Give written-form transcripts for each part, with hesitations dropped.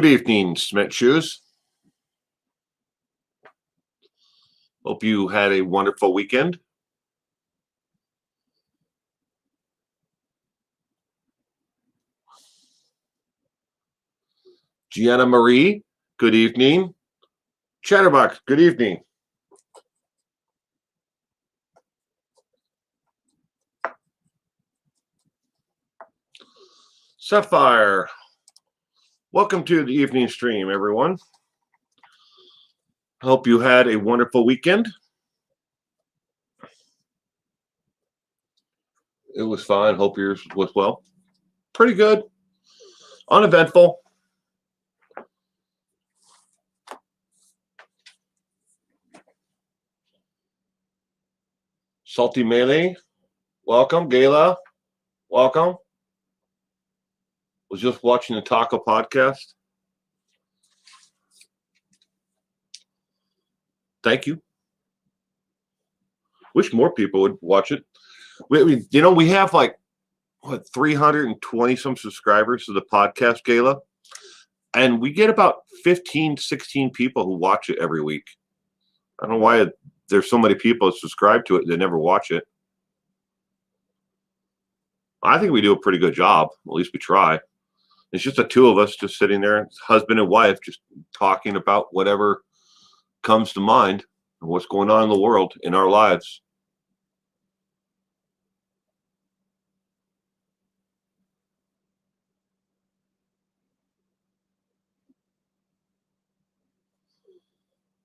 Good evening, Smith Shoes. Hope you had a wonderful weekend. Gianna Marie, good evening. Chatterbox, good evening. Sapphire, welcome to the evening stream, everyone. Hope you had a wonderful weekend. It was fine. Hope yours was well. Pretty good. Uneventful. Salty Melee, welcome. Gayla, welcome. Was just watching the Taco podcast. Thank you. Wish more people would watch it. We have like 320 some subscribers to the podcast, Gayla, and we get about 15, 16 people who watch it every week. I don't know why there's so many people that subscribe to it that never watch it. I think we do a pretty good job. At least we try. It's just the two of us just sitting there, husband and wife, just talking about whatever comes to mind and what's going on in the world, in our lives.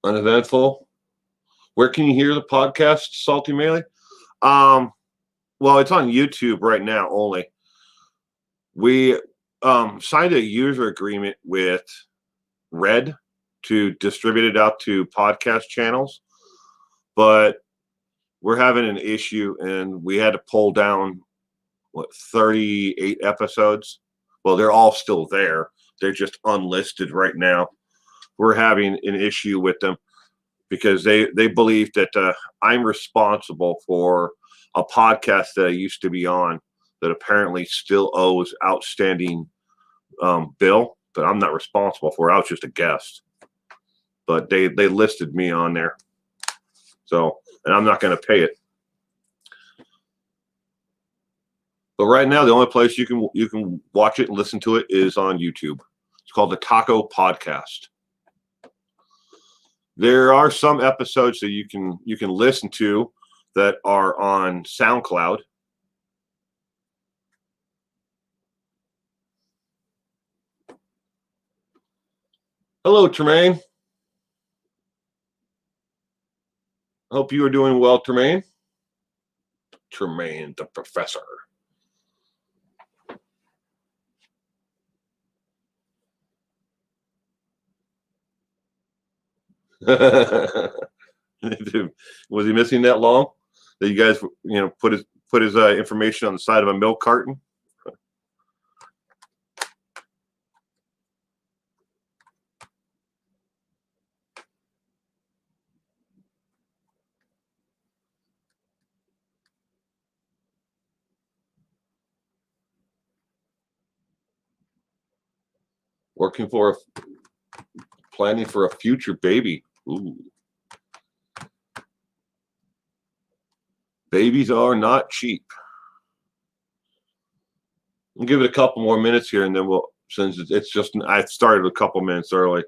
Uneventful. Where can you hear the podcast, Salty Melee? Well, it's on YouTube right now only. We signed a user agreement with Red to distribute it out to podcast channels, but we're having an issue, and we had to pull down 38 episodes. Well, they're all still there. They're just unlisted right now. We're having an issue with them because they believe that I'm responsible for a podcast that I used to be on that apparently still owes outstanding bill, but I'm not responsible for it. I was just a guest. But they listed me on there. So, and I'm not going to pay it. But right now, the only place you can watch it and listen to it is on YouTube. It's called the Taco Podcast. There are some episodes that you can listen to that are on SoundCloud. Hello, Tremaine. Hope you are doing well, Tremaine. Tremaine, the professor. Was he missing that long? That you guys, put his information on the side of a milk carton? Planning for a future baby. Ooh. Babies are not cheap. We'll give it a couple more minutes here, and then since it's just, I started a couple minutes early.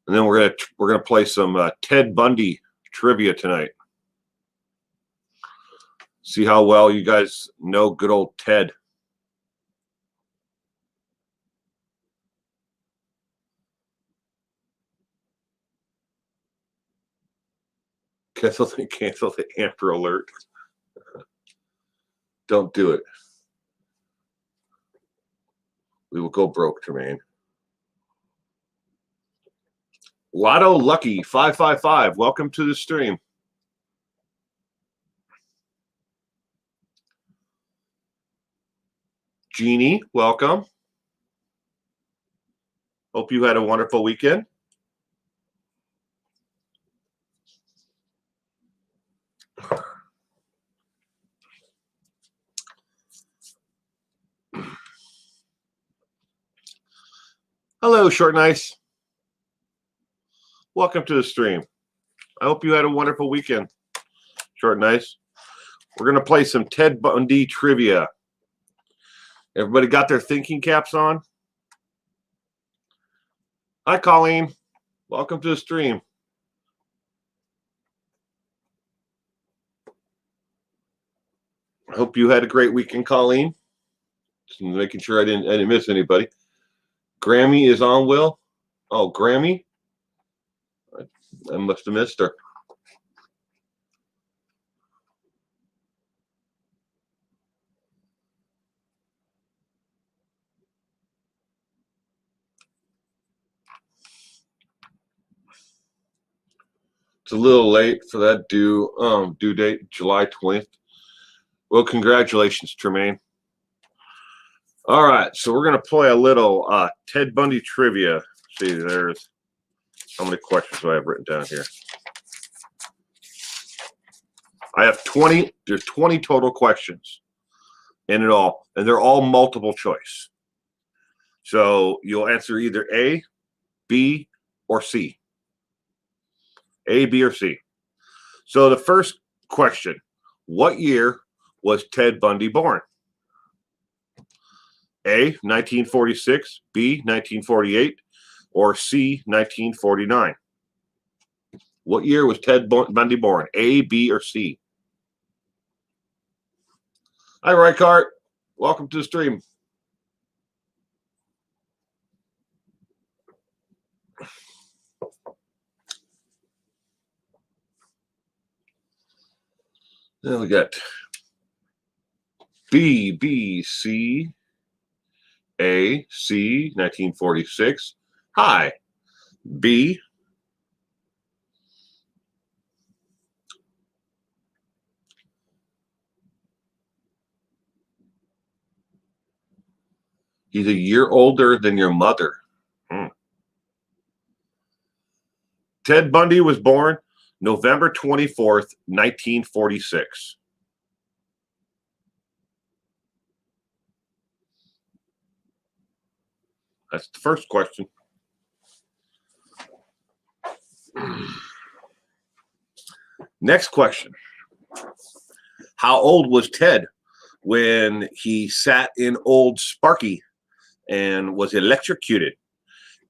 And then we're gonna play some Ted Bundy trivia tonight. See how well you guys know good old Ted. Cancel the Amber Alert. Don't do it. We will go broke, Tremaine. Lotto Lucky 555. Welcome to the stream. Jeannie, welcome. Hope you had a wonderful weekend. Hello, Short and Ice. Welcome to the stream. I hope you had a wonderful weekend, Short and Ice. We're going to play some Ted Bundy Trivia. Everybody got their thinking caps on? Hi, Colleen. Welcome to the stream. I hope you had a great weekend, Colleen. Just making sure I didn't miss anybody. Grammy is on, Will. Oh, Grammy? I must have missed her. It's a little late for that due date, July 20th. Well, congratulations, Tremaine. All right, so we're going to play a little Ted Bundy Trivia. See, there's how many questions do I have written down here? I have 20. There's 20 total questions in it all, and they're all multiple choice. So you'll answer either A, B, or C. A, B, or C. So the first question, what year was Ted Bundy born? A, 1946, B, 1948, or C, 1949? What year was Ted Bundy born? A, B, or C? Hi, Reichart. Welcome to the stream. Then we got B, B, C, A, C, 1946. Hi. B. He's a year older than your mother. Ted Bundy was born November 24th, 1946. That's the first question. Next question. How old was Ted when he sat in Old Sparky and was electrocuted?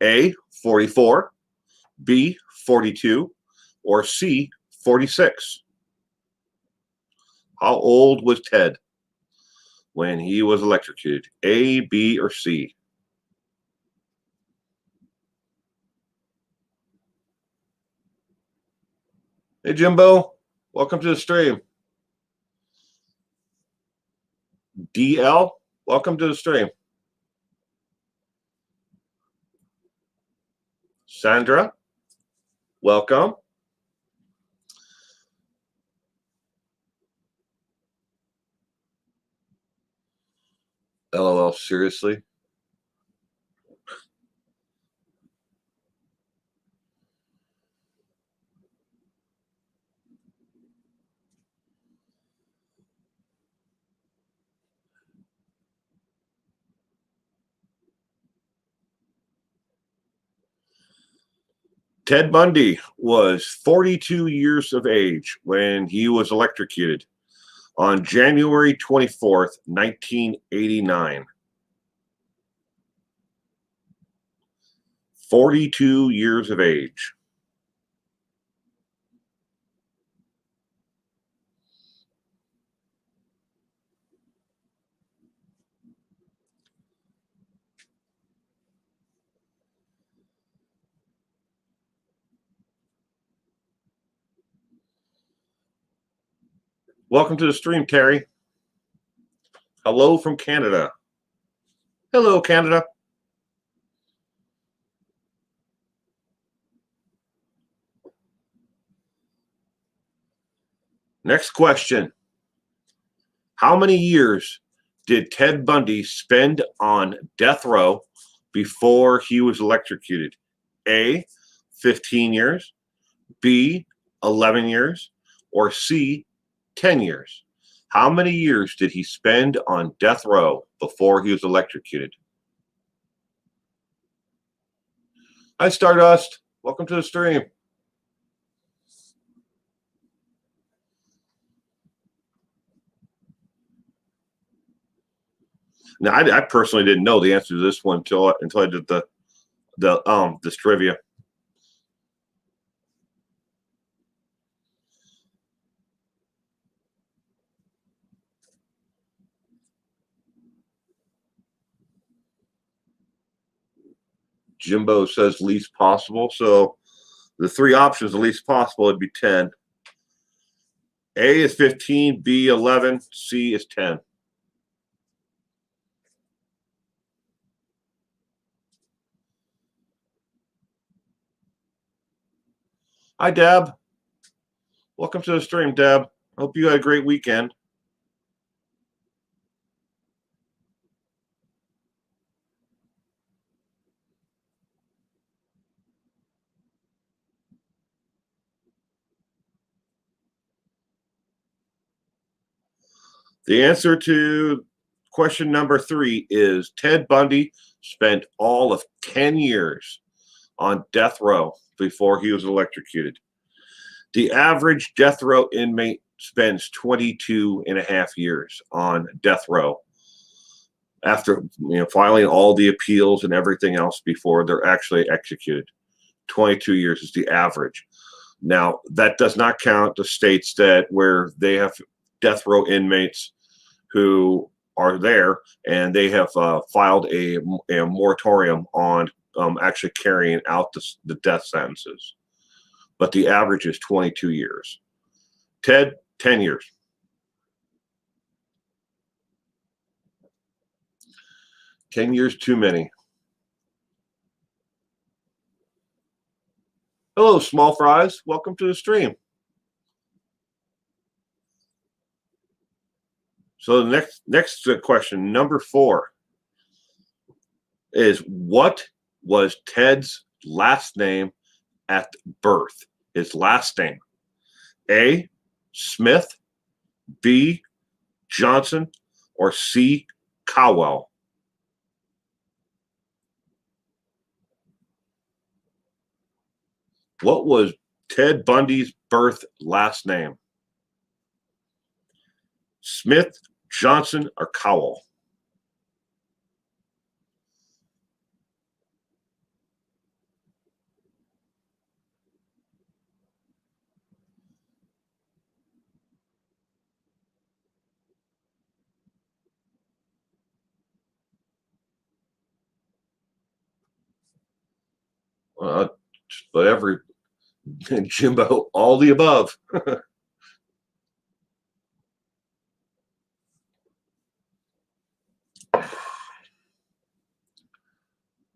A, 44, B, 42, or C, 46? How old was Ted when he was electrocuted? A, B, or C? Hey, Jimbo. Welcome to the stream. DL, welcome to the stream. Sandra, welcome. LOL, seriously? Ted Bundy was 42 years of age when he was electrocuted on January 24th, 1989. 42 years of age. Welcome to the stream, Terry. Hello from Canada. Hello, Canada. Next question. How many years did Ted Bundy spend on death row before he was electrocuted? A, 15 years, B, 11 years, or C, 10 years? How many years did he spend on death row before he was electrocuted? Hi, Stardust. Welcome to the stream. Now, I personally didn't know the answer to this one until I did this trivia. Jimbo says least possible. So the three options, the least possible, would be 10. A is 15, B 11, C is 10. Hi, Deb. Welcome to the stream, Deb. Hope you had a great weekend. The answer to question number 3 is Ted Bundy spent all of 10 years on death row before he was electrocuted. The average death row inmate spends 22 and a half years on death row after filing all the appeals and everything else before they're actually executed. 22 years is the average. Now, that does not count the states where they have death row inmates who are there and they have filed a moratorium on actually carrying out the death sentences. But the average is 22 years. Ted, 10 years. $10 years too many. Hello, small fries. Welcome to the stream. So the next question, number 4, is what was Ted's last name at birth? His last name. A, Smith, B, Johnson, or C, Cowell? What was Ted Bundy's birth last name? Smith, Johnson, or Cowell? Whatever, Jimbo, all the above.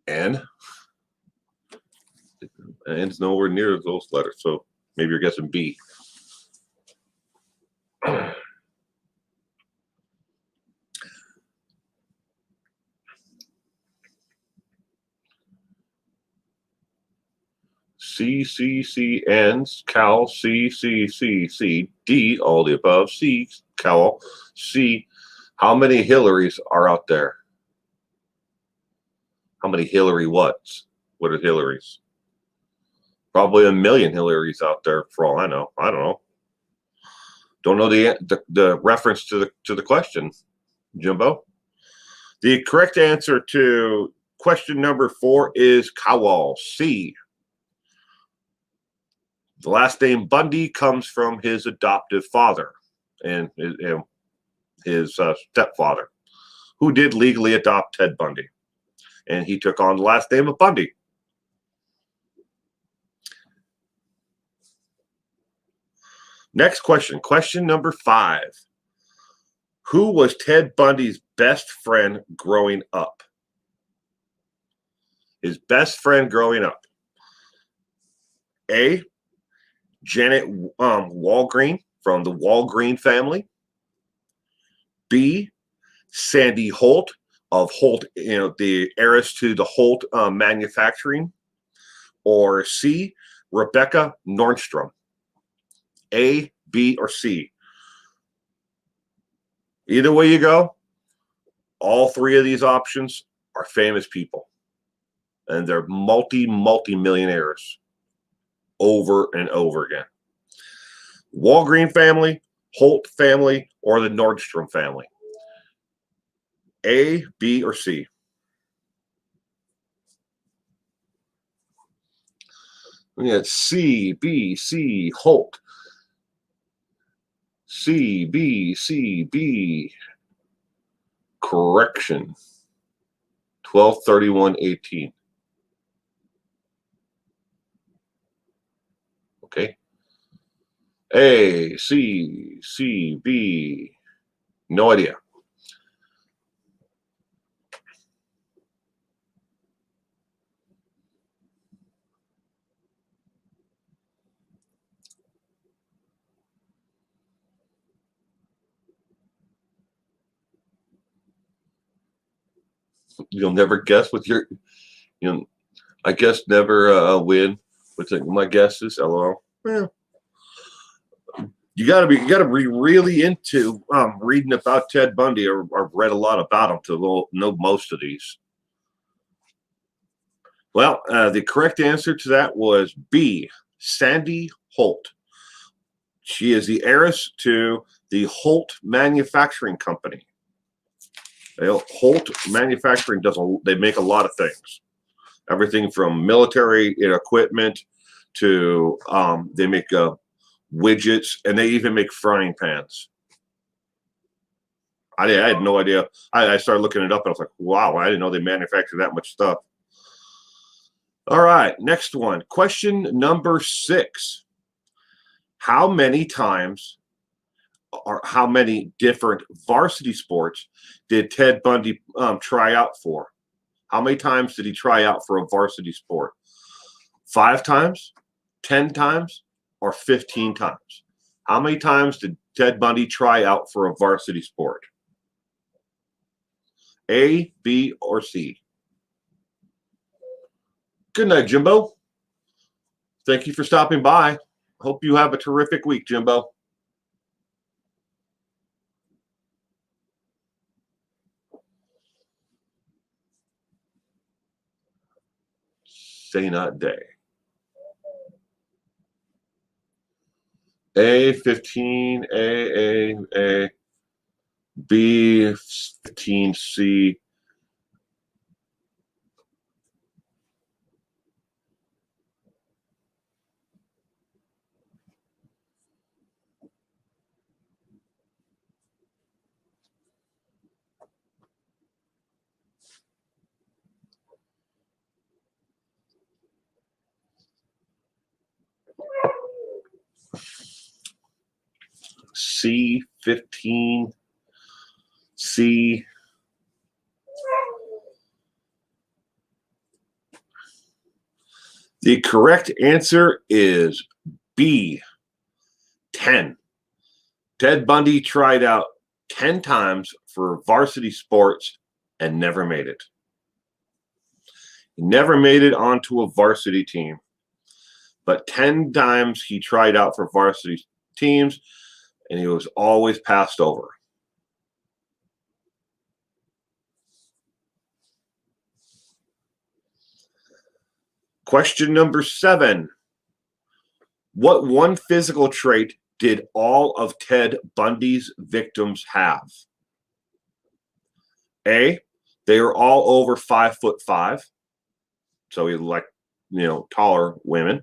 And it's nowhere near those letters, so maybe you're guessing B. C, C, C, ends, Cal, C, C, C, C, D, all the above, C, Cowell, C. How many Hillarys are out there? How many Hillary whats? What are Hillarys? Probably a million Hillarys out there for all I know. I don't know. Don't know the reference to the question, Jimbo. The correct answer to question number 4 is Cowell, C. The last name Bundy comes from his adoptive father and his stepfather, who did legally adopt Ted Bundy. And he took on the last name of Bundy. Next question, question number 5. Who was Ted Bundy's best friend growing up? His best friend growing up. A, Janet Walgreen from the Walgreen family. B, Sandy Holt of Holt, the heiress to the Holt manufacturing. Or C, Rebecca Nordstrom. A, B, or C. Either way you go, all 3 of these options are famous people. and they're multi-millionaires over and over again. Walgreen family, Holt family, or the Nordstrom family? A, B, or C? We got C, B, C, Holt. C, B, C, B. Correction. 12/31/18. Okay. A, C, C, B. No idea. You'll never guess with your, I guess never win with my guesses. LOL. Well, you gotta be really into reading about Ted Bundy or read a lot about him to know most of these. Well, the correct answer to that was B, Sandy Holt. She is the heiress to the Holt Manufacturing Company. Holt Manufacturing they make a lot of things. Everything from military equipment to they make widgets, and they even make frying pans. I had no idea. I started looking it up, and I was like, wow, I didn't know they manufacture that much stuff. All right, next one. Question number 6. How many times or how many different varsity sports did Ted Bundy try out for? How many times did he try out for a varsity sport? 5 times, 10 times, or 15 times? How many times did Ted Bundy try out for a varsity sport? A, B, or C? Good night, Jimbo. Thank you for stopping by. Hope you have a terrific week, Jimbo. Say not day. A, 15, A, B, 15, C. C, 15, C. The correct answer is B, 10. Ted Bundy tried out 10 times for varsity sports and never made it. He never made it onto a varsity team. But 10 times he tried out for varsity teams, and he was always passed over. Question number 7. What one physical trait did all of Ted Bundy's victims have? A, they were all over 5'5", so he liked, taller women.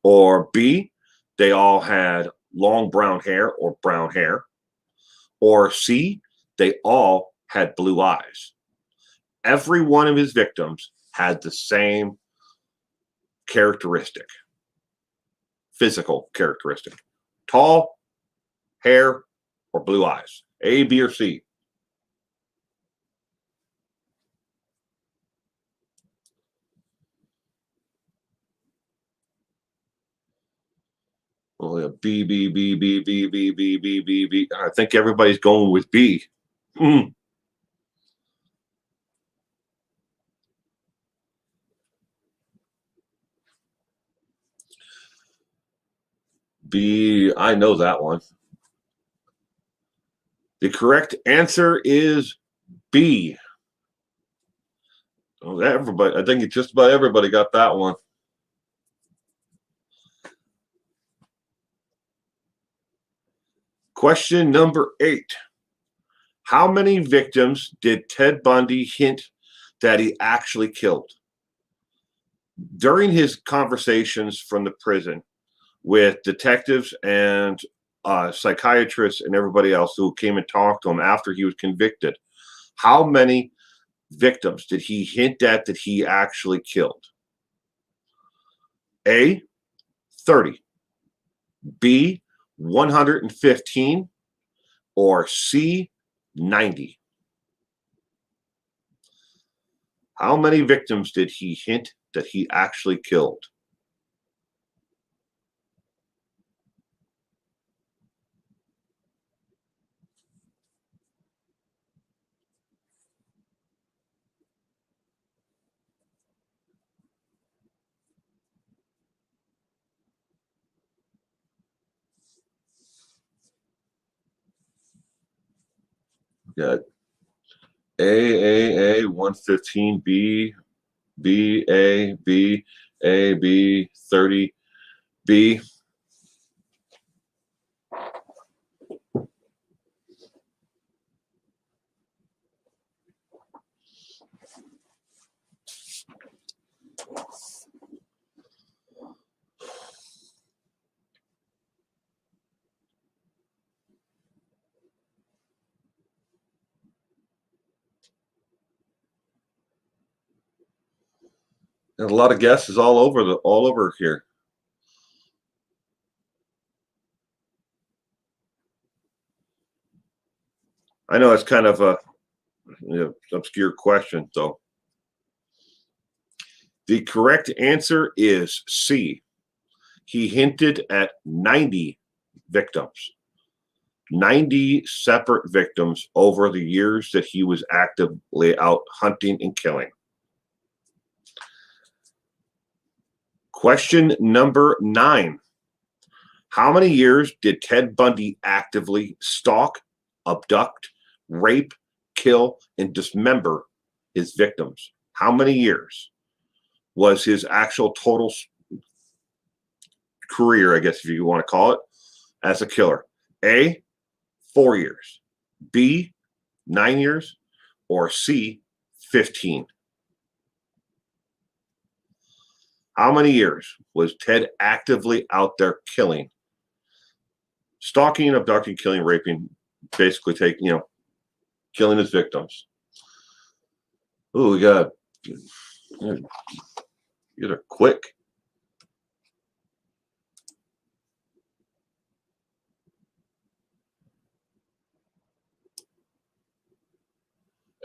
Or B, they all had long brown hair or brown hair. Or C, they all had blue eyes. Every one of his victims had the same characteristic, physical characteristic: tall, hair, or blue eyes. A, B, or C? Oh, yeah. B, B, B, B, B, B, B, B, B, B. I think everybody's going with B. B, I know that one. The correct answer is B. Everybody, I think just about everybody got that one. Question number 8. How many victims did Ted Bundy hint that he actually killed? During his conversations from the prison with detectives and psychiatrists and everybody else who came and talked to him after he was convicted, how many victims did he hint at that he actually killed? A, 30, B, 115, or C, 90? How many victims did he hint that he actually killed? Got A, 115, B, A, B, 30, B. There's a lot of guesses all over here. I know it's kind of a obscure question, though. The correct answer is C. He hinted at 90 victims, 90 separate victims over the years that he was actively out hunting and killing. Question number 9. How many years did Ted Bundy actively stalk, abduct, rape, kill, and dismember his victims? How many years was his actual total career, I guess if you want to call it, as a killer? A, 4 years, B, 9 years, or C, 15? How many years was Ted actively out there killing, stalking, abducting, killing, raping, basically killing his victims? Oh, we got get her quick.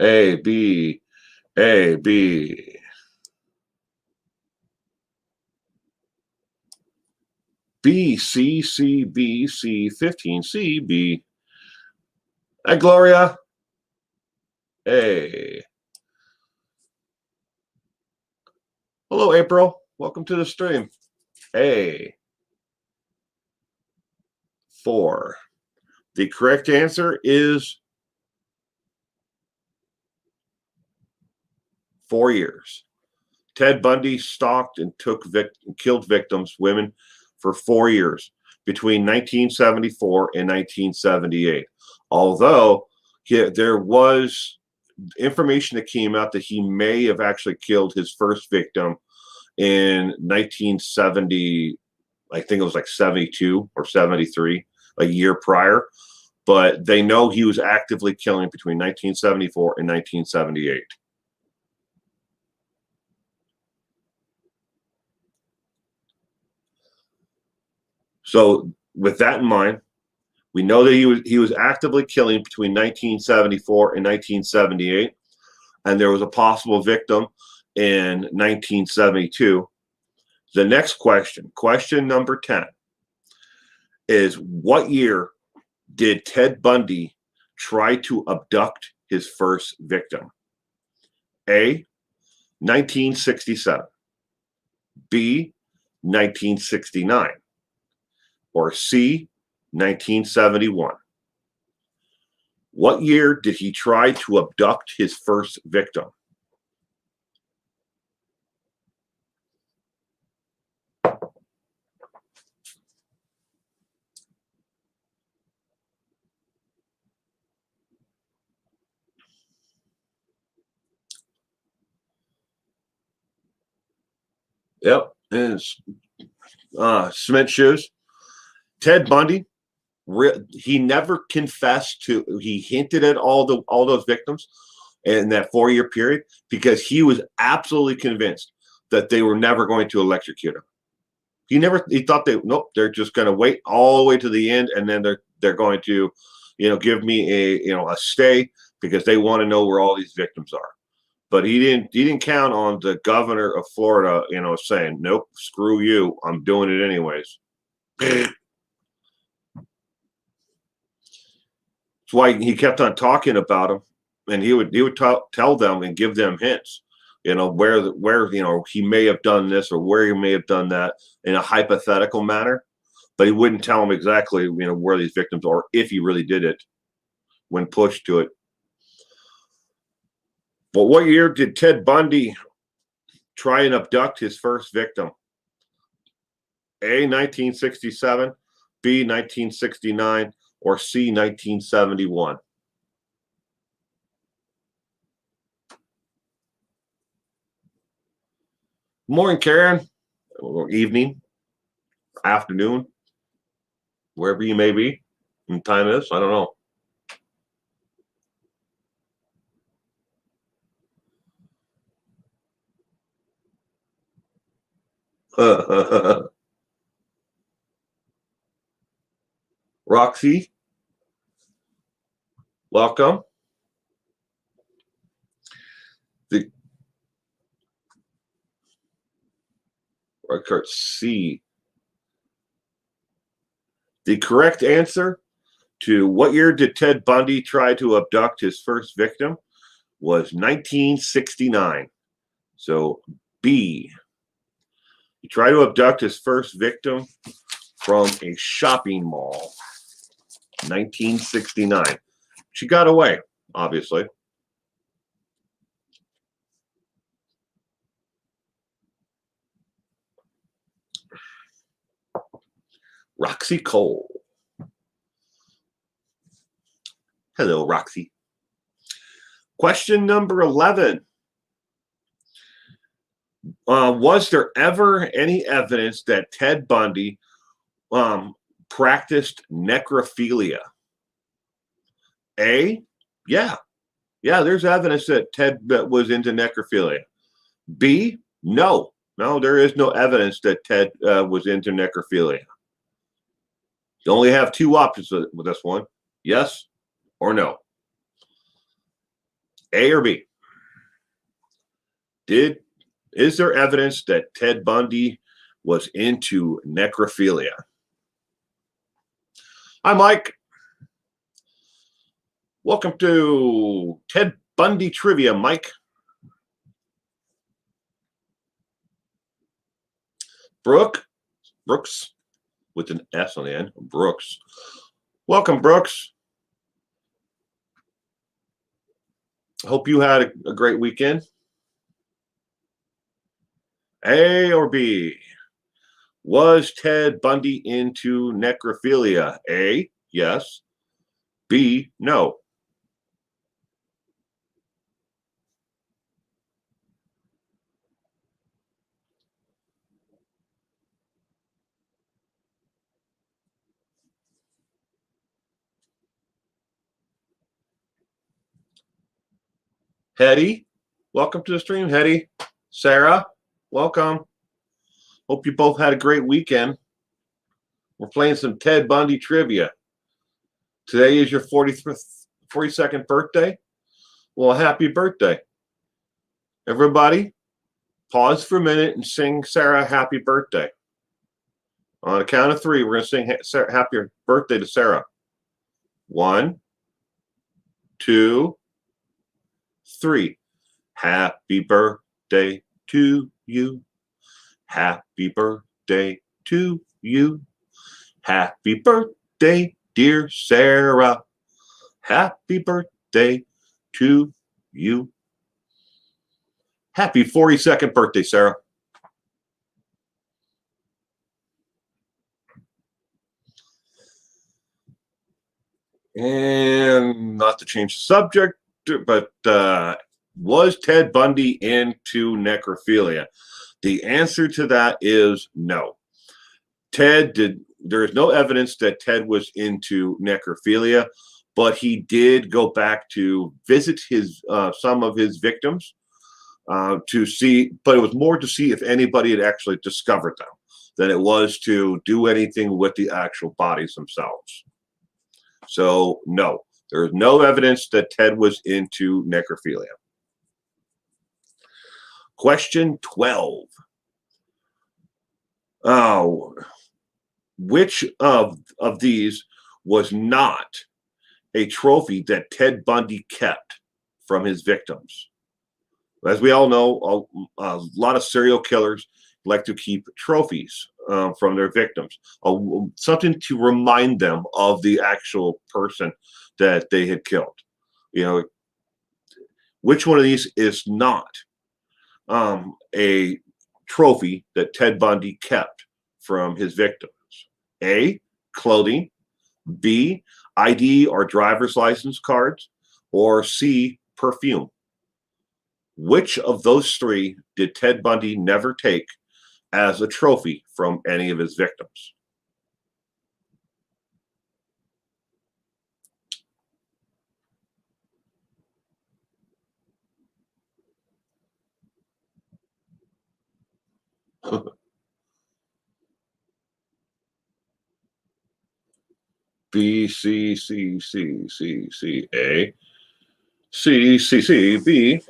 A, B, A, B. B, C, C, B, C, 15, C, B. Hi, Gloria. A. Hello, April. Welcome to the stream. A. 4. The correct answer is 4 years. Ted Bundy stalked and killed victims, women, for 4 years between 1974 and 1978. Although there was information that came out that he may have actually killed his first victim in 1970. I think it was like 72 or 73, a year prior. But they know he was actively killing between 1974 and 1978. So with that in mind, we know that he was actively killing between 1974 and 1978, and there was a possible victim in 1972. The next question number 10, is what year did Ted Bundy try to abduct his first victim? A, 1967, B, 1969, or C, 1971? What year did he try to abduct his first victim? Yep. And cement shoes. Ted Bundy, he never confessed to. He hinted at all those victims in that 4-year period because he was absolutely convinced that they were never going to electrocute him. He thought they're just going to wait all the way to the end, and then they're going to, give me a stay because they want to know where all these victims are. But he didn't count on the governor of Florida, saying, nope, screw you, I'm doing it anyways. That's why he kept on talking about them, and he would tell them and give them hints, where he may have done this or where he may have done that in a hypothetical manner, but he wouldn't tell them exactly, where these victims are if he really did it when pushed to it. But what year did Ted Bundy try and abduct his first victim? A, 1967, B, 1969, or C, 1971? Morning, Karen. Or evening, afternoon, wherever you may be. What time is? I don't know. Roxy, welcome. The record C. The correct answer to what year did Ted Bundy try to abduct his first victim was 1969. So B. He tried to abduct his first victim from a shopping mall. 1969. She got away, obviously. Roxy Cole. Hello, Roxy. Question number 11. Was there ever any evidence that Ted Bundy practiced necrophilia? A, yeah, there's evidence that Ted was into necrophilia. B, no, there is no evidence that Ted was into necrophilia. You only have two options with this one: yes or no. A or B. Is there evidence that Ted Bundy was into necrophilia? Hi, Mike. Welcome to Ted Bundy Trivia, Mike. Brooks, with an S on the end. Brooks. Welcome, Brooks. Hope you had a great weekend. A or B? Was Ted Bundy into necrophilia? A, yes. B, no. Hetty, welcome to the stream, Hetty. Sarah, welcome. Hope you both had a great weekend. We're playing some Ted Bundy trivia. Today is your 42nd birthday. Well, happy birthday. Everybody, pause for a minute and sing Sarah happy birthday. On a count of 3, we're going to sing happy birthday to Sarah. 1, 2, 3. Happy birthday to you. Happy birthday to you. Happy birthday, dear Sarah. Happy birthday to you. Happy 42nd birthday, Sarah. And not to change the subject, but was Ted Bundy into necrophilia? The answer to that is no. There is no evidence that Ted was into necrophilia, but he did go back to visit some of his victims to see, but it was more to see if anybody had actually discovered them than it was to do anything with the actual bodies themselves. So no, there is no evidence that Ted was into necrophilia. Question 12. Oh, which of these was not a trophy that Ted Bundy kept from his victims? As we all know, a lot of serial killers like to keep trophies from their victims, something to remind them of the actual person that they had killed. You know, which one of these is not a trophy that Ted Bundy kept from his victims? A, clothing, B, ID or driver's license cards, or C, perfume. Which of those three did Ted Bundy never take as a trophy from any of his victims? B, C, C, C, C, C, A, C, C, C, B.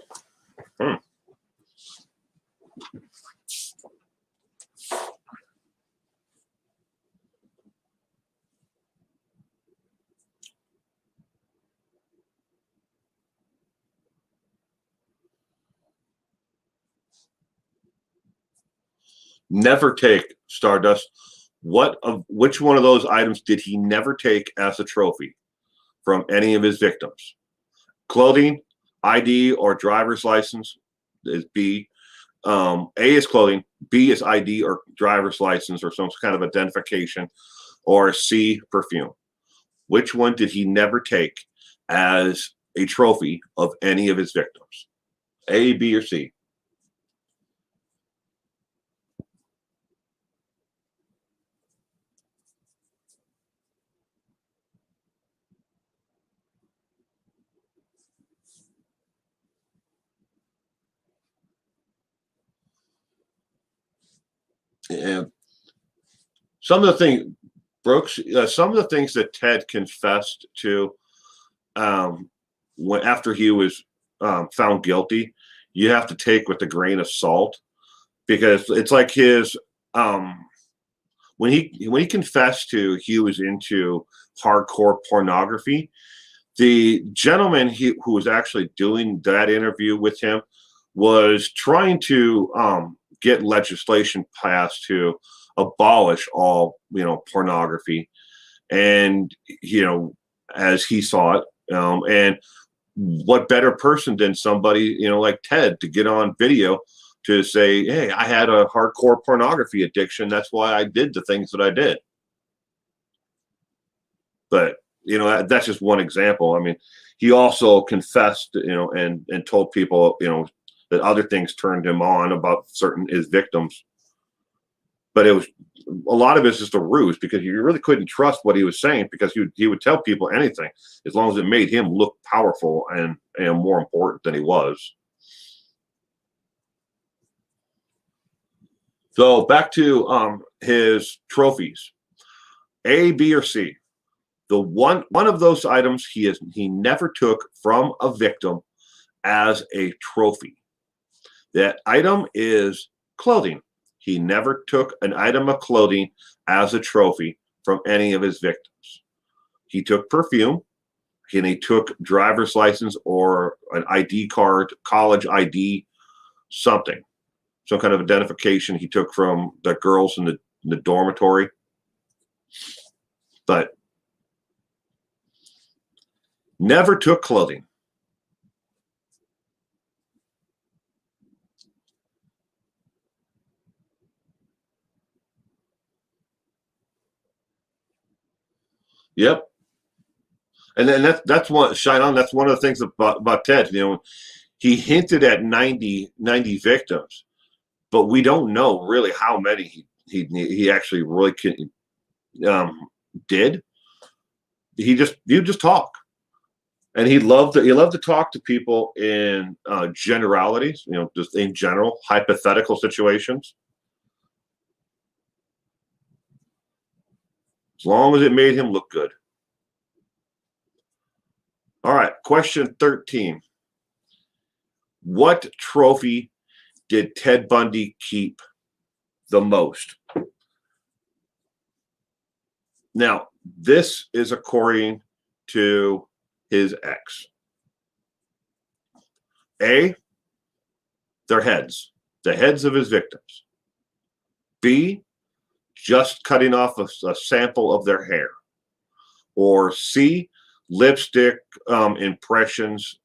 Never take Stardust. Which one of those items did he never take as a trophy from any of his victims? Clothing, ID, or driver's license is B. A is clothing, B is ID or driver's license or some kind of identification, or C, perfume. Which one did he never take as a trophy of any of his victims? A, B, or C? And some of the things, Brooks, some of the things that Ted confessed to when after he was found guilty, you have to take with a grain of salt, because it's like his when he confessed to he was into hardcore pornography. The gentleman who was actually doing that interview with him was trying to get legislation passed to abolish all pornography, and as he saw it, and what better person than somebody like Ted to get on video to say, hey, I had a hardcore pornography addiction, that's why I did the things that I did. But that's just one example. I mean, he also confessed, and told people, that other things turned him on about certain his victims. But it was a lot of it's just a ruse, because you really couldn't trust what he was saying, because he would tell people anything as long as it made him look powerful and more important than he was. So back to his trophies, A, B, or C. The one of those items he never took from a victim as a trophy. That item is clothing. He never took an item of clothing as a trophy from any of his victims. He took perfume, and he took driver's license or an ID card, college ID, something, some kind of identification he took from the girls in the dormitory. But never took clothing. Yep. And then that's one, Shine On, that's one of the things about Ted. He hinted at 90 victims. but we don't know really how many he actually really did. He just talk, and he loved to talk to people in generalities, just in general hypothetical situations, as long as it made him look good. All right, question 13. What trophy did Ted Bundy keep the most? Now, this is according to his ex. A, their heads, the heads of his victims. B, just cutting off a sample of their hair. Or C, lipstick impressions.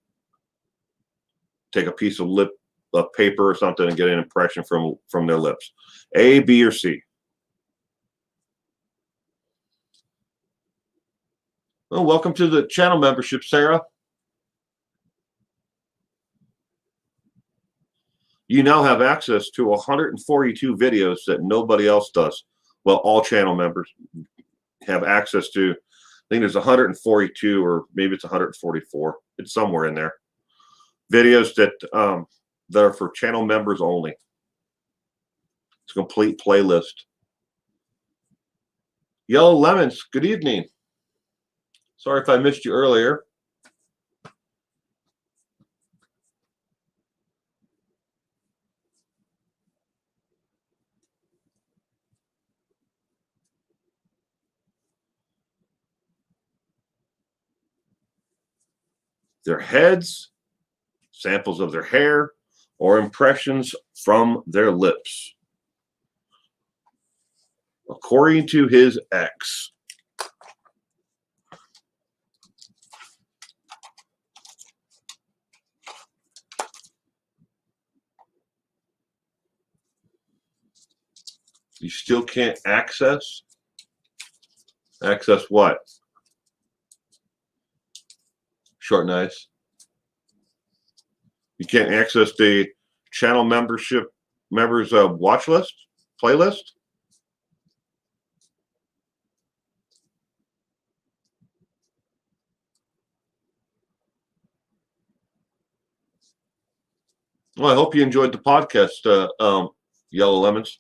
Take a piece of paper or something and get an impression from their lips. A, B, or C. Well, welcome to the channel membership, Sarah. You now have access to 142 videos that nobody else does. Well, all channel members have access to. I think there's 142, or maybe it's 144. It's somewhere in there. Videos that are for channel members only. It's a complete playlist. Yellow Lemons, good evening. Sorry if I missed you earlier. Their heads, samples of their hair, or impressions from their lips. According to his ex. You still can't access? Access what? Short and nice. You can't access the channel members watch list, playlist? Well, I hope you enjoyed the podcast, Yellow Lemons.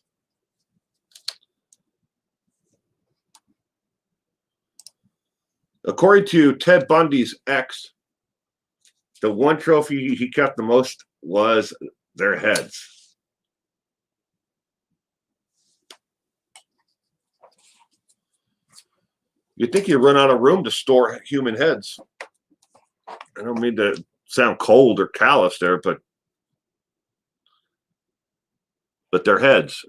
According to Ted Bundy's ex, the one trophy he kept the most was their heads. You'd think you'd run out of room to store human heads. I don't mean to sound cold or callous there, but their heads.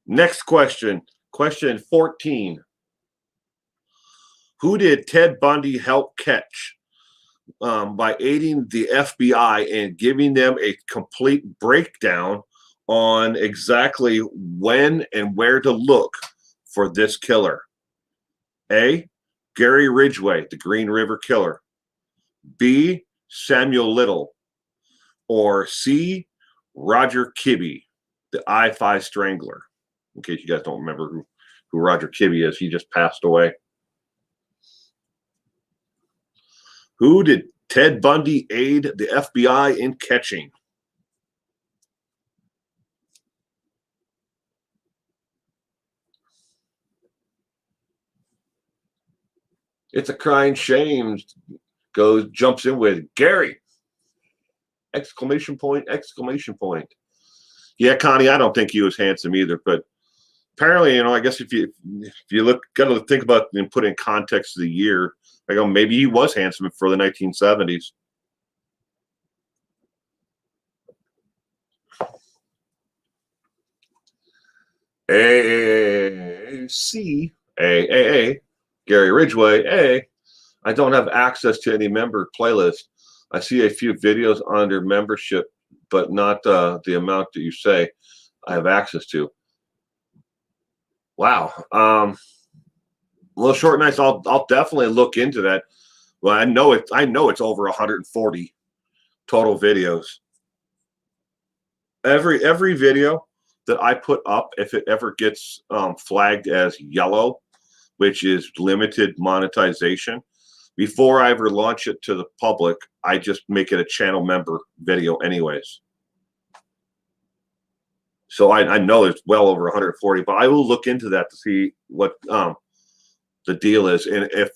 Next question, question 14. Who did Ted Bundy help catch by aiding the FBI and giving them a complete breakdown on exactly when and where to look for this killer? A, Gary Ridgway, the Green River Killer. B, Samuel Little. Or C, Roger Kibbe, the I-5 Strangler. In case you guys don't remember who Roger Kibbe is, he just passed away. Who did Ted Bundy aid the FBI in catching? It's a crying shame. Jumps in with Gary! Exclamation point, exclamation point. Yeah, Connie, I don't think he was handsome either, but apparently, I guess if you got to think about and put in context of the year, I go, maybe he was handsome for the 1970s. C, A, Gary Ridgway, A. I don't have access to any member playlist. I see a few videos under membership but not the amount that you say I have access to. Wow. A little short nights. I'll definitely look into that. Well, I know it's over 140 total videos. Every video that I put up, if it ever gets flagged as yellow, which is limited monetization, before I ever launch it to the public, I just make it a channel member video anyways. So I know it's well over 140, but I will look into that to see what the deal is. And if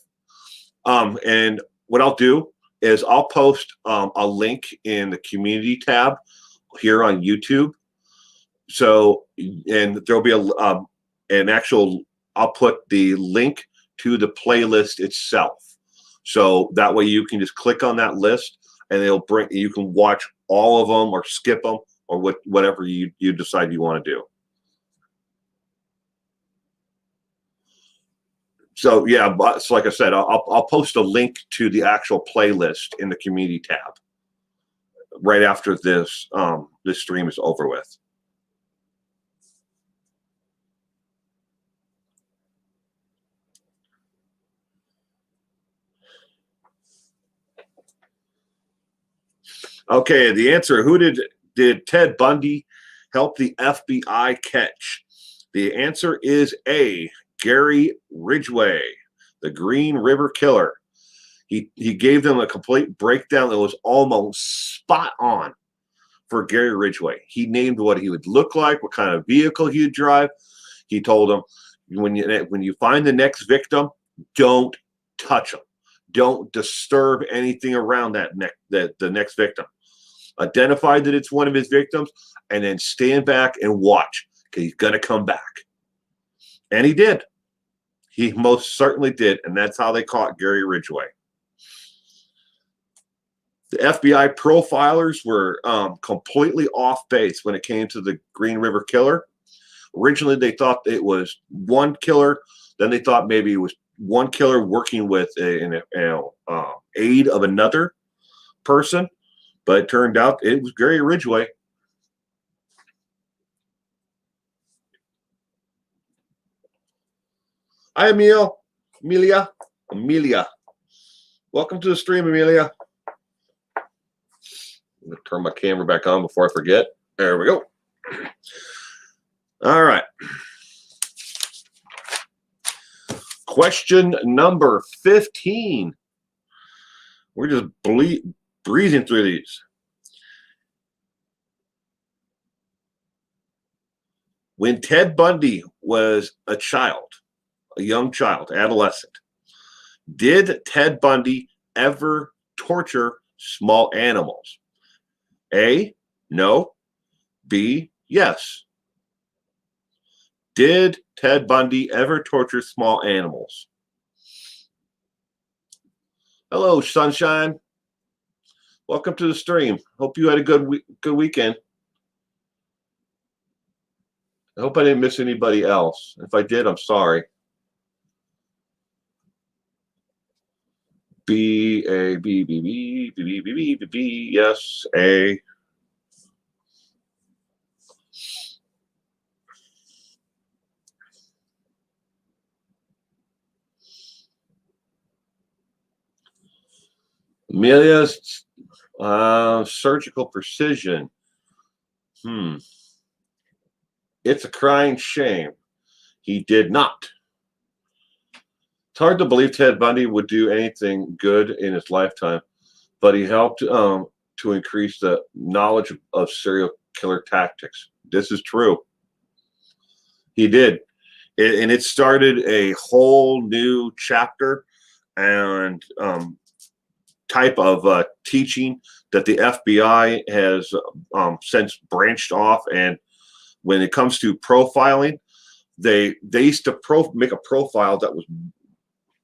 and what I'll do is I'll post a link in the community tab here on YouTube. So, and there'll be an actual, I'll put the link to the playlist itself. So that way you can just click on that list and you can watch all of them or skip them or whatever you decide you want to do. So yeah, so like I said, I'll post a link to the actual playlist in the community tab right after this stream is over with. Okay, the answer: who did Ted Bundy help the FBI catch? The answer is A, Gary Ridgway, the Green River Killer. He gave them a complete breakdown that was almost spot on for Gary Ridgway. He named what he would look like, what kind of vehicle he'd drive. He told them, when you find the next victim, don't touch them. Don't disturb anything around the next victim. Identify that it's one of his victims, and then stand back and watch, because he's going to come back. And he did. He most certainly did, and that's how they caught Gary Ridgway. The FBI profilers were completely off base when it came to the Green River Killer. Originally, they thought it was one killer. Then they thought maybe it was one killer working with an aid of another person. But it turned out it was Gary Ridgway. Hi, Amelia. Welcome to the stream, Amelia. I'm going to turn my camera back on before I forget. There we go. All right. Question number 15. We're just breezing through these. When Ted Bundy was a young child, adolescent, did Ted Bundy ever torture small animals? A, no. B, yes. Did Ted Bundy ever torture small animals? Hello, Sunshine. Welcome to the stream. Hope you had a good weekend. I hope I didn't miss anybody else. If I did, I'm sorry. B, A, B, B, B, B, B, B, B, B, B, yes, A. Amelia's surgical precision. It's a crying shame. He did not. It's hard to believe Ted Bundy would do anything good in his lifetime, but he helped to increase the knowledge of serial killer tactics. This is true. He did. And it started a whole new chapter and type of teaching that the FBI has since branched off. And when it comes to profiling, they used to make a profile that was,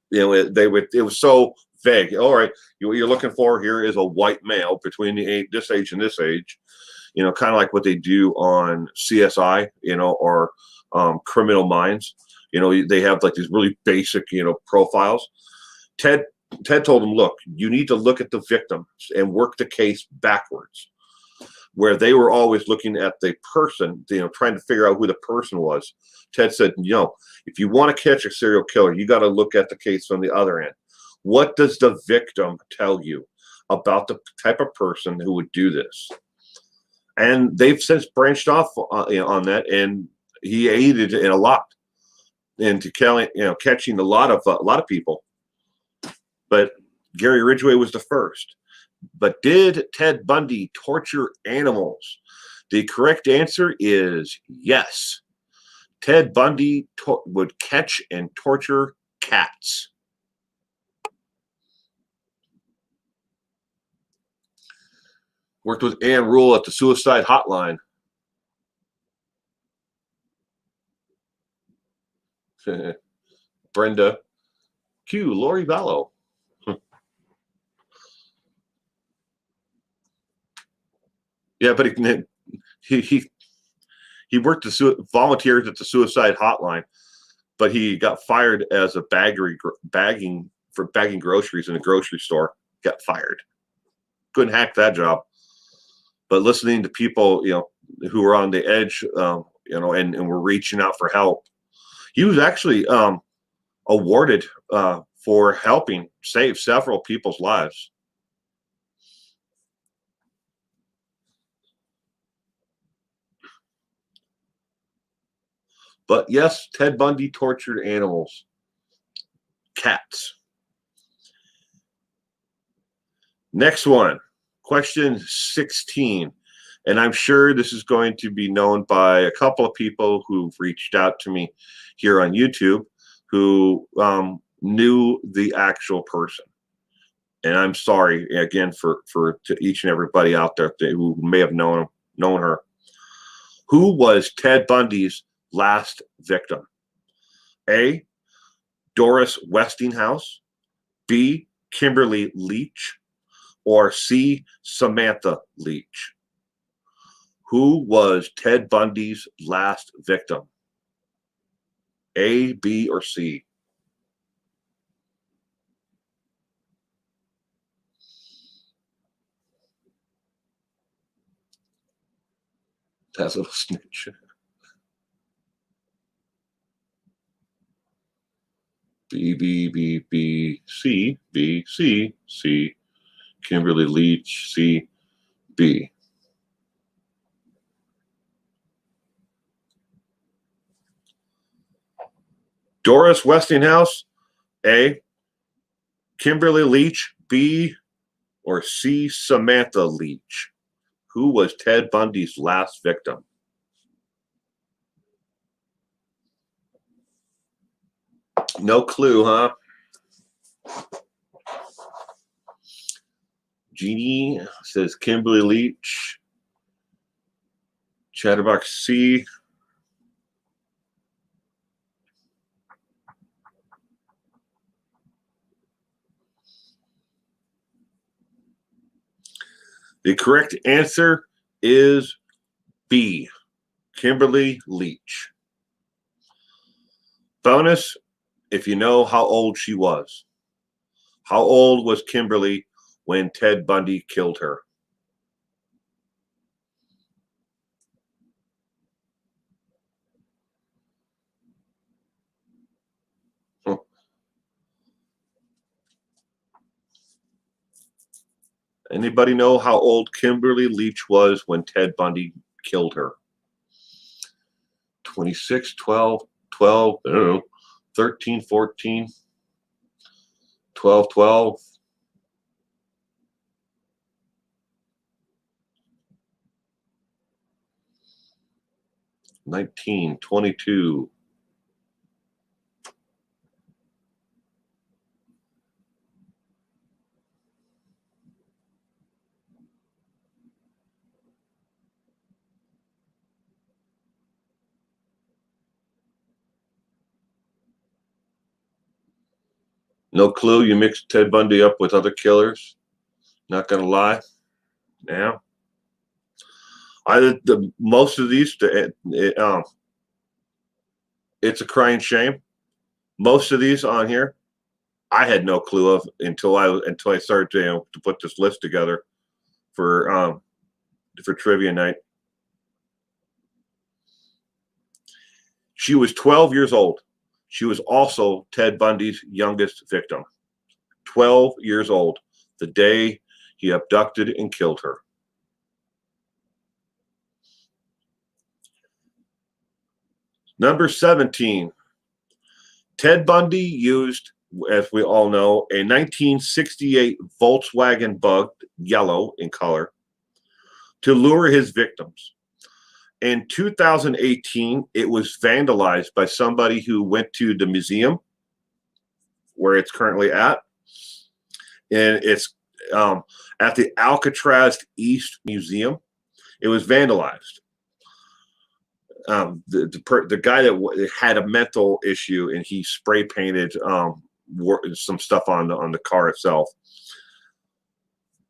it was so vague. All right, what you're looking for here is a white male between this age and this age, kind of like what they do on CSI, or Criminal Minds. They have like these really basic, profiles. Ted told him, look, you need to look at the victim and work the case backwards. where they were always looking at the person, trying to figure out who the person was. Ted said, if you want to catch a serial killer, you got to look at the case from the other end. What does the victim tell you about the type of person who would do this? And they've since branched off on that, and he aided in a lot into catching a lot of people. But Gary Ridgway was the first. But did Ted Bundy torture animals? The correct answer is yes. Ted Bundy would catch and torture cats. Worked with Ann Rule at the suicide hotline. Brenda Q. Lori Vallow. Yeah, but he worked volunteers at the suicide hotline, but he got fired as a bagging groceries in a grocery store. Got fired. Couldn't hack that job. But listening to people, who were on the edge, and were reaching out for help. He was actually awarded for helping save several people's lives. But yes, Ted Bundy tortured animals. Cats. Next one, question 16. And I'm sure this is going to be known by a couple of people who've reached out to me here on YouTube who knew the actual person. And I'm sorry again to each and everybody out there who may have known her. Who was Ted Bundy's last victim? A, Doris Westinghouse, B, Kimberly Leach, or C, Samantha Leach? Who was Ted Bundy's last victim? A, B, or C? That's a little snitch. B, B, B, B, C, B, C, C, Kimberly Leach, C, B. Doris Westinghouse, A, Kimberly Leach, B, or C, Samantha Leach? Who was Ted Bundy's last victim? No clue, huh? Jeannie says Kimberly Leach. Chatterbox C. The correct answer is B, Kimberly Leach. Bonus, if you know how old she was. How old was Kimberly when Ted Bundy killed her? Anybody know how old Kimberly Leach was when Ted Bundy killed her? 26, 12, I don't know, 13, 14, 12, 12. 19, 22. No clue. You mixed Ted Bundy up with other killers. Not gonna lie. Yeah. Most of these, it's a crying shame. Most of these on here, I had no clue of until I started to put this list together for for trivia night. She was 12 years old. She was also Ted Bundy's youngest victim. 12 years old, the day he abducted and killed her. Number 17. Ted Bundy used, as we all know, a 1968 Volkswagen Bug, yellow in color, to lure his victims. In 2018, it was vandalized by somebody who went to the museum where it's currently at. And it's at the Alcatraz East Museum. It was vandalized. The guy that had a mental issue, and he spray painted some stuff on the car itself.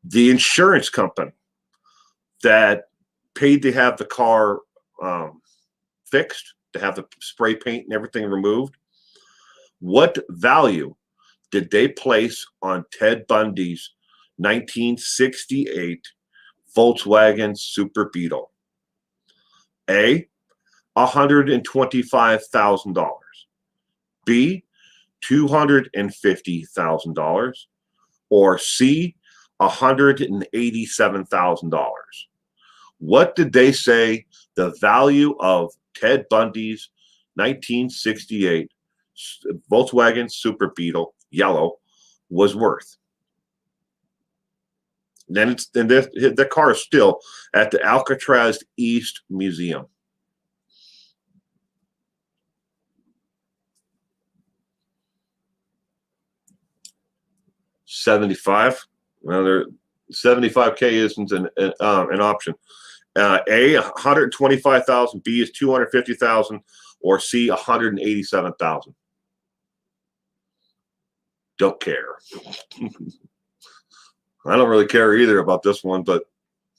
The insurance company that paid to have the car fixed, to have the spray paint and everything removed, what value did they place on Ted Bundy's 1968 Volkswagen Super Beetle? A, $125,000. B, $250,000. Or C, $187,000. What did they say the value of Ted Bundy's 1968 Volkswagen Super Beetle, yellow, was worth? Then the car is still at the Alcatraz East Museum. $75. Well, 75K isn't an option. A, $125,000. B is $250,000. Or C, $187,000. Don't care. I don't really care either about this one, but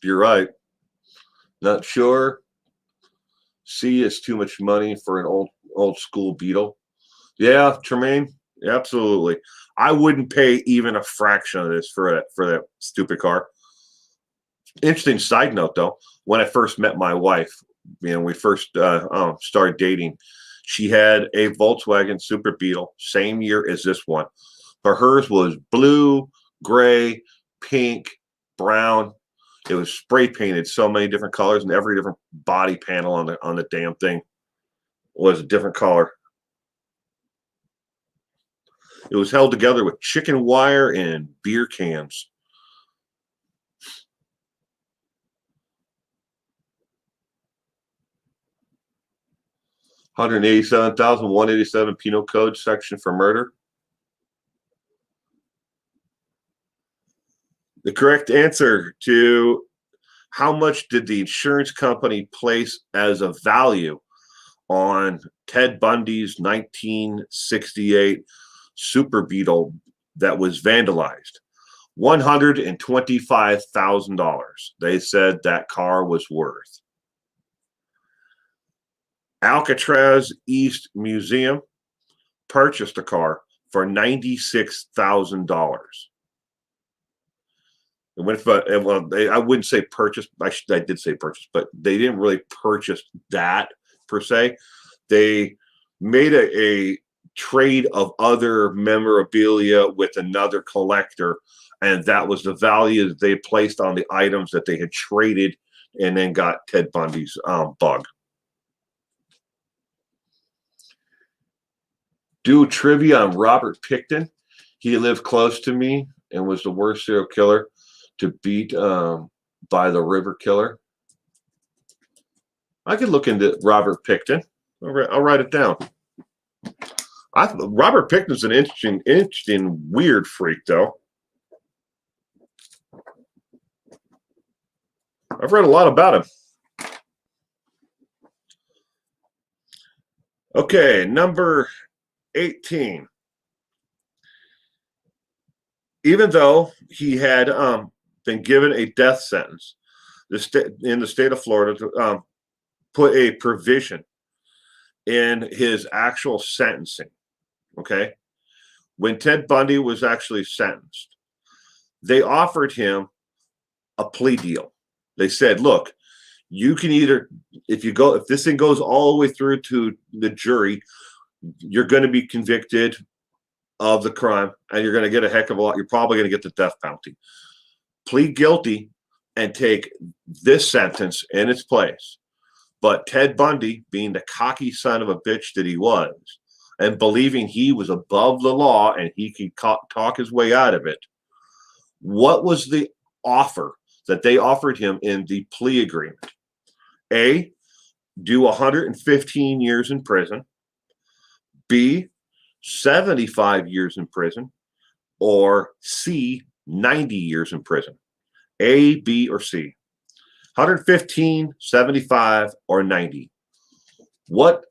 you're right. Not sure. C is too much money for an old school Beetle. Yeah, Tremaine, absolutely. I wouldn't pay even a fraction of this for that stupid car. Interesting side note, though. When I first met my wife, we first started dating, she had a Volkswagen Super Beetle, same year as this one. But hers was blue, gray, pink, brown. It was spray painted so many different colors, and every different body panel on the damn thing was a different color. It was held together with chicken wire and beer cans. $187,187 Penal Code section for murder. The correct answer to how much did the insurance company place as a value on Ted Bundy's 1968 Super Beetle that was vandalized? $125,000. They said that car was worth. Alcatraz East Museum purchased the car for $96,000. I wouldn't say purchase. I did say purchase, but they didn't really purchase that per se. They made a trade of other memorabilia with another collector, and that was the value that they placed on the items that they had traded, and then got Ted Bundy's bug. Do trivia on Robert Pickton. He lived close to me and was the worst serial killer to beat by the River Killer. I could look into Robert Pickton. I'll write it down. Robert Pickton's an interesting, weird freak, though. I've read a lot about him. Okay, number 18. Even though he had been given a death sentence, in the state of Florida to put a provision in his actual sentencing. Okay, when Ted Bundy was actually sentenced, they offered him a plea deal. They said, look, you can either, if this thing goes all the way through to the jury, you're going to be convicted of the crime and you're going to get a heck of a lot. You're probably going to get the death penalty. Plead guilty and take this sentence in its place. But Ted Bundy, being the cocky son of a bitch that he was, and believing he was above the law and he could talk his way out of it, what was the offer that they offered him in the plea agreement? A, do 115 years in prison. B, 75 years in prison. Or C, 90 years in prison. A, B, or C. 115, 75, or 90. What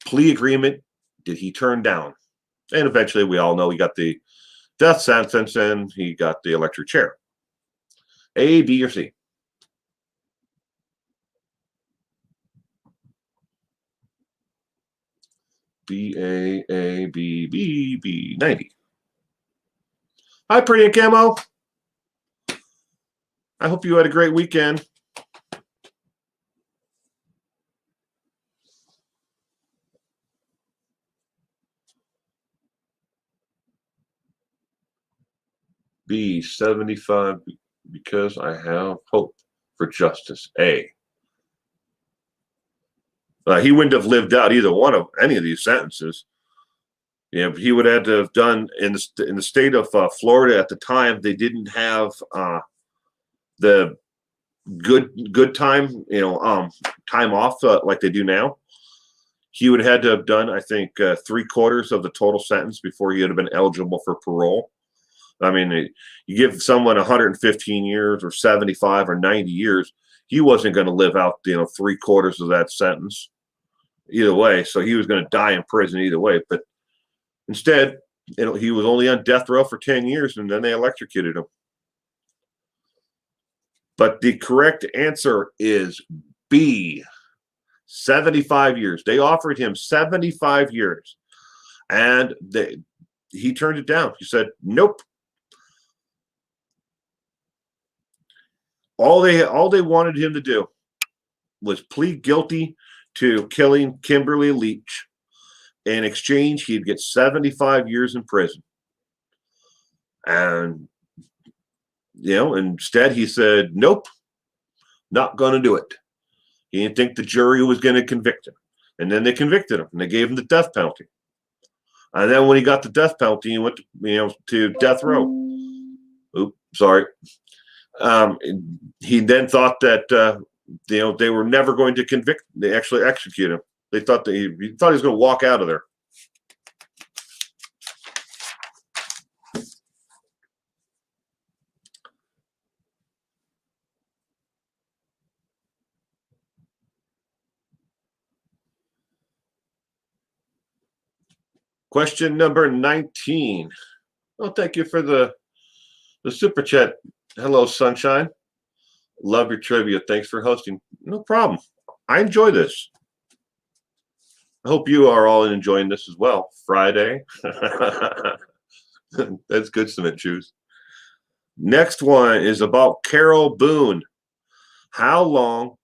plea agreement did he turn down? And eventually, we all know he got the death sentence and he got the electric chair. A, B, or C? B, A, B, B, B, 90. Hi, Pretty Camo. I hope you had a great weekend. B, 75, because I have hope for justice. A. He wouldn't have lived out either one of any of these sentences. Yeah, he would have had to have done in the state of Florida at the time. They didn't have the good time, time off like they do now. He would have had to have done, I think, 3/4 of the total sentence before he would have been eligible for parole. I mean, you give someone 115 years or 75 or 90 years, he wasn't going to live out, 3/4 of that sentence either way. So he was going to die in prison either way. But instead, he was only on death row for 10 years, and then they electrocuted him. But the correct answer is B, 75 years. They offered him 75 years, and he turned it down. He said, nope. All they wanted him to do was plead guilty to killing Kimberly Leach. In exchange, he'd get 75 years in prison. And, instead he said, nope, not going to do it. He didn't think the jury was going to convict him. And then they convicted him, and they gave him the death penalty. And then when he got the death penalty, he went to death row. Oops, sorry. He then thought that they were never going to convict. They actually execute him. They thought he thought he was going to walk out of there. Question number 19. Well, thank you for the super chat. Hello, Sunshine. Love your trivia. Thanks for hosting. No problem. I enjoy this. I hope you are all enjoying this as well. Friday. That's good, Cement Shoes. Next one is about Carol Boone. How long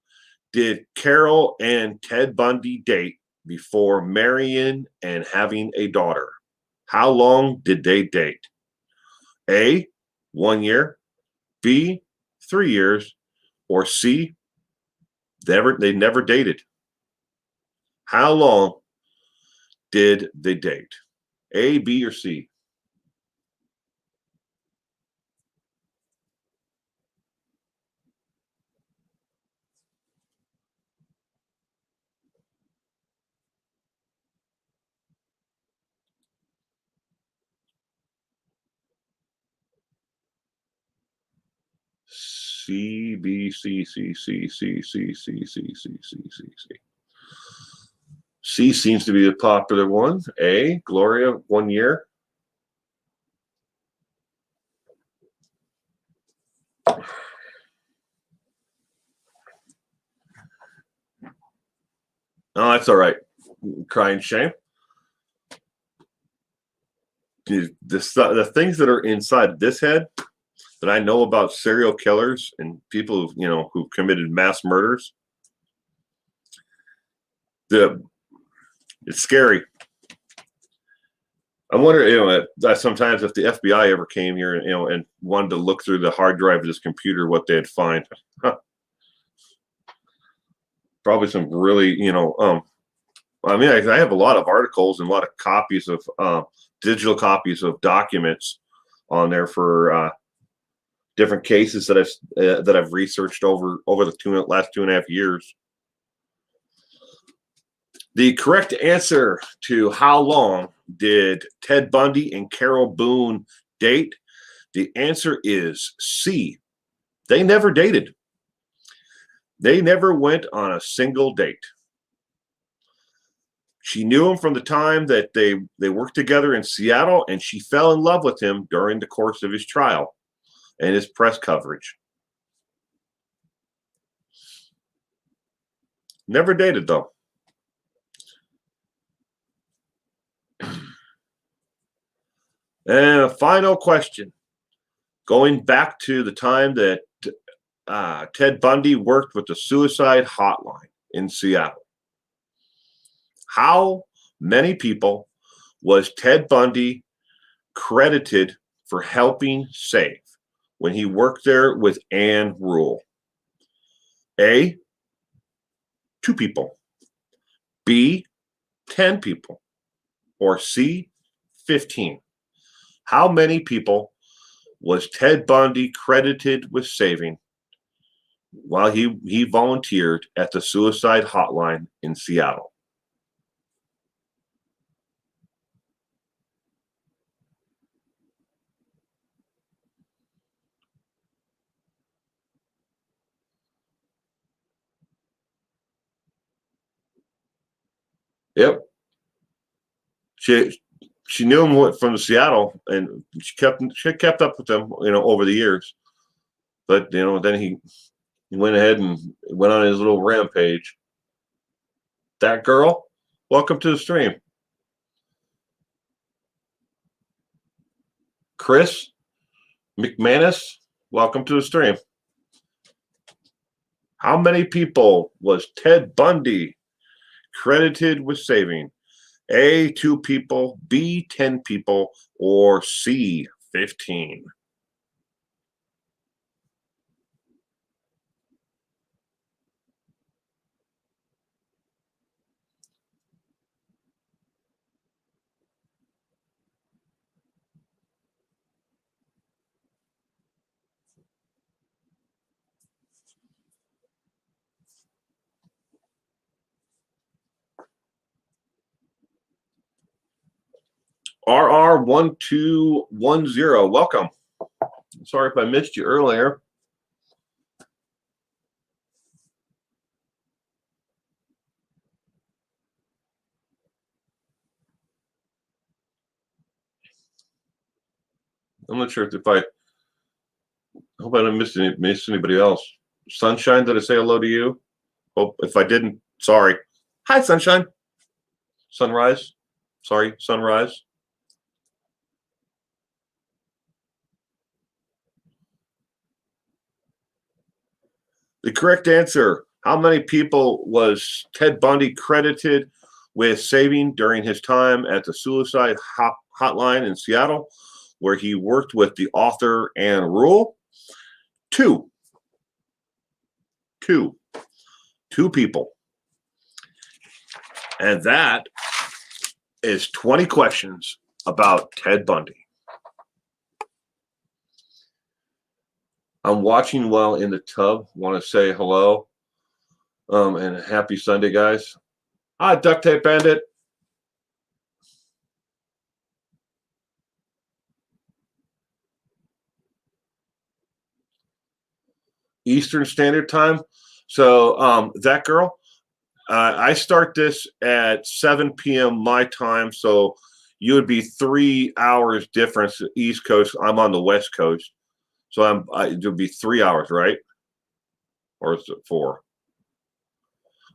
did Carol and Ted Bundy date before marrying and having a daughter? How long did they date? A, 1 year. B, 3 years. Or C, they never dated. How long did they date? A, B, or C? C, B, C, C, C, C, C, C, C, C, C, C, C. C seems to be the popular one. A, Gloria, 1 year. Oh, that's all right. Crying shame. The things that are inside this head, that I know about serial killers and people who committed mass murders. It's scary. I wonder, that sometimes if the FBI ever came here, and wanted to look through the hard drive of this computer, what they'd find. Probably some really, I mean, I have a lot of articles and a lot of copies of digital copies of documents on there for different cases that I've researched over the last 2.5 years. The correct answer to how long did Ted Bundy and Carol Boone date? The answer is C. They never dated. They never went on a single date. She knew him from the time that they worked together in Seattle, and she fell in love with him during the course of his trial and his press coverage. Never dated, though. And a final question. Going back to the time that Ted Bundy worked with the suicide hotline in Seattle. How many people was Ted Bundy credited for helping save when he worked there with Ann Rule? A, 2 people. B, 10 people. Or C, 15. How many people was Ted Bundy credited with saving while he volunteered at the suicide hotline in Seattle? Yep. She knew him from Seattle, and she kept up with him, over the years. But then he went ahead and went on his little rampage. That girl, welcome to the stream. Chris McManus, welcome to the stream. How many people was Ted Bundy credited with saving? A, 2 people, B, 10 people, or C, 15? RR1210, welcome. Sorry if I missed you earlier. I'm not sure if I hope I didn't miss anybody else. Sunshine, did I say hello to you? Hope if I didn't, sorry. Hi, Sunshine. Sunrise. Sorry, Sunrise. The correct answer. How many people was Ted Bundy credited with saving during his time at the suicide hotline in Seattle, where he worked with the author Ann Rule? 2. 2 people. And that is 20 questions about Ted Bundy. I'm watching while in the tub. Want to say hello and happy Sunday, guys. Hi, Duct Tape Bandit. Eastern Standard Time. So that girl, I start this at 7 p.m. my time. So you would be 3 hours difference East Coast. I'm on the West Coast. So it would be 3 hours, right? Or is it 4?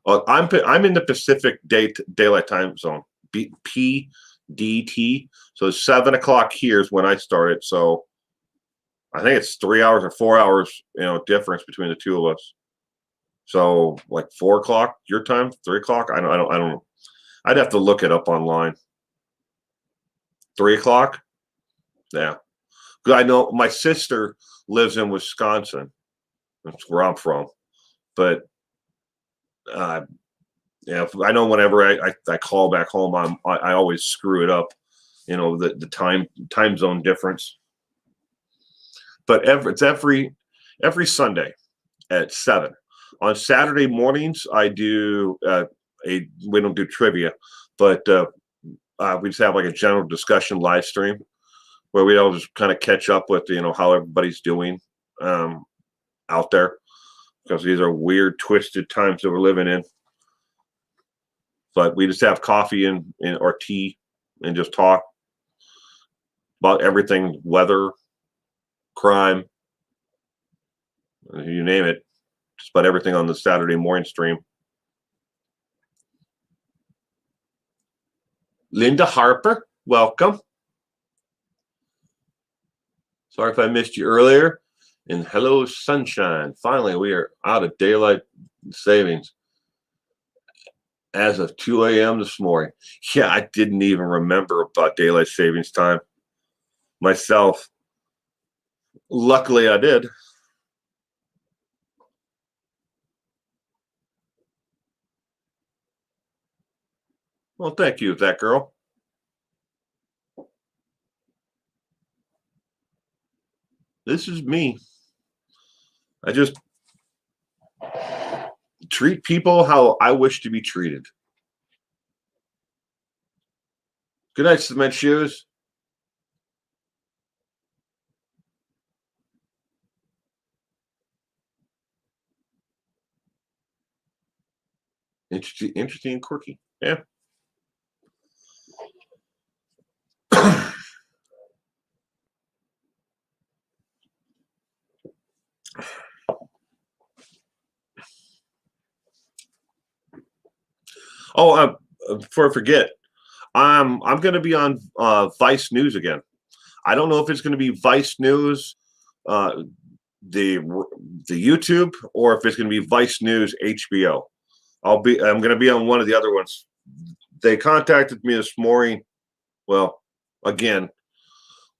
I'm in the Pacific Daylight Time Zone, PDT. So 7 o'clock here is when I started. So I think it's 3 hours or 4 hours, difference between the two of us. So like 4 o'clock your time, 3 o'clock. I don't know. I'd have to look it up online. 3 o'clock. Yeah. 'Cause I know my sister lives in Wisconsin. That's where I'm from. But uh, yeah, I know whenever I call back home, I always screw it up. The time zone difference. But it's every Sunday at 7. On Saturday mornings, I do we don't do trivia, but we just have like a general discussion live stream where we all just kind of catch up with how everybody's doing um, out there, because these are weird, twisted times that we're living in. But we just have coffee and or tea and just talk about everything, weather, crime, you name it. Just about everything on the Saturday morning stream. Linda Harper, welcome. Sorry if I missed you earlier. And hello, sunshine. Finally, we are out of daylight savings as of 2 a.m. this morning. Yeah, I didn't even remember about daylight savings time myself. Luckily, I did. Well, thank you, that girl. This is me. I just treat people how I wish to be treated. Good night, cement shoes. Interesting and quirky. Yeah. Oh, before I forget, I'm going to be on Vice News again. I don't know if it's going to be Vice News, uh, the YouTube, or if it's going to be Vice News HBO. I'm going to be on one of the other ones. They contacted me this morning. Well, again,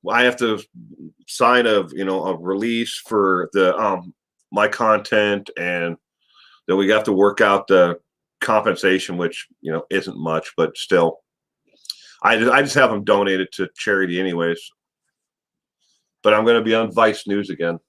I have to sign a release for the my content, and then we have to work out the compensation, which isn't much, but still, I just have them donated to charity anyways. But I'm going to be on Vice News again.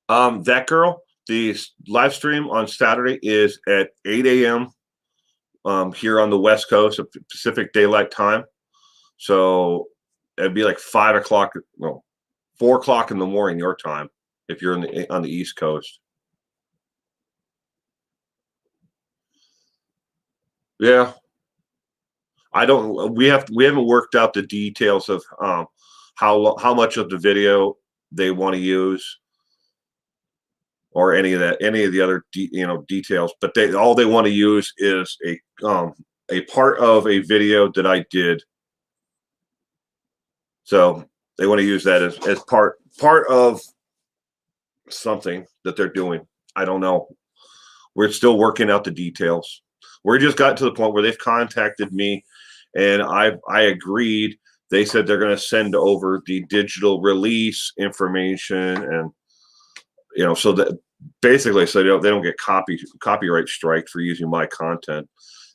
That girl, the live stream on Saturday is at 8 a.m. Here on the West Coast of Pacific Daylight Time. So it'd be like 5 o'clock, no, 4 o'clock in the morning your time if you're on the East Coast. Yeah, I don't. We haven't worked out the details of how much of the video they want to use, or any of the other details. But all they want to use is a part of a video that I did. So they want to use that as part of something that they're doing. I don't know. We're still working out the details. We just got to the point where they've contacted me, and I agreed. They said they're going to send over the digital release information, and so that basically, so they don't get copyright strike for using my content.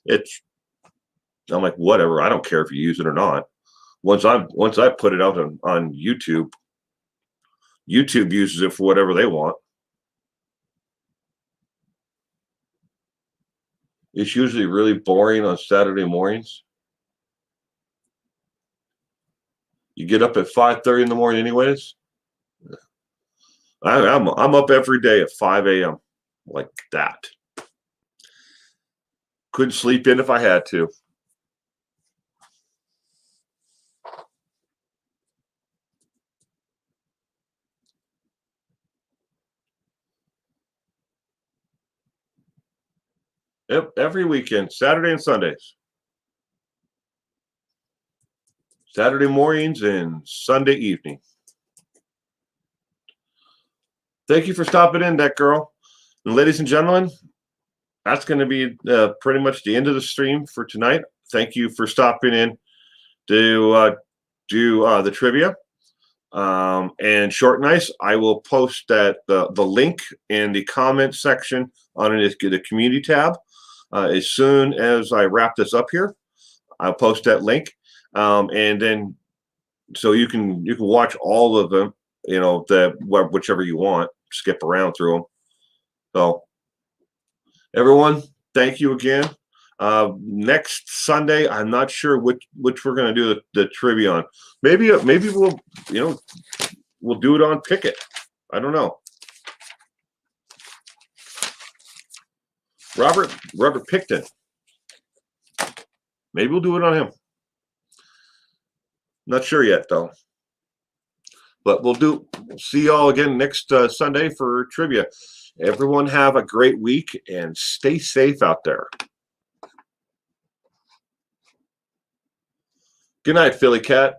I'm like, whatever. I don't care if you use it or not. Once I put it out on YouTube, YouTube uses it for whatever they want. It's usually really boring on Saturday mornings. You get up at 5:30 in the morning, anyways. I'm up every day at 5 a.m. like that. Couldn't sleep in if I had to. Yep, every weekend, Saturday and Sundays. Saturday mornings and Sunday evening. Thank you for stopping in, that girl. And ladies and gentlemen, that's going to be pretty much the end of the stream for tonight. Thank you for stopping in to do the trivia. And Short and Nice, I will post the link in the comment section on the community tab as soon as I wrap this up here. I'll post that link, and then so you can watch all of them. You know, whichever you want. Skip around through them. So, everyone, thank you again. Next Sunday, I'm not sure which we're going to do the trivia on. Maybe we'll we'll do it on Pickett. I don't know. Robert Pickton. Maybe we'll do it on him. Not sure yet though. But we'll see y'all again next Sunday for trivia. Everyone have a great week and stay safe out there. Good night, Philly Cat.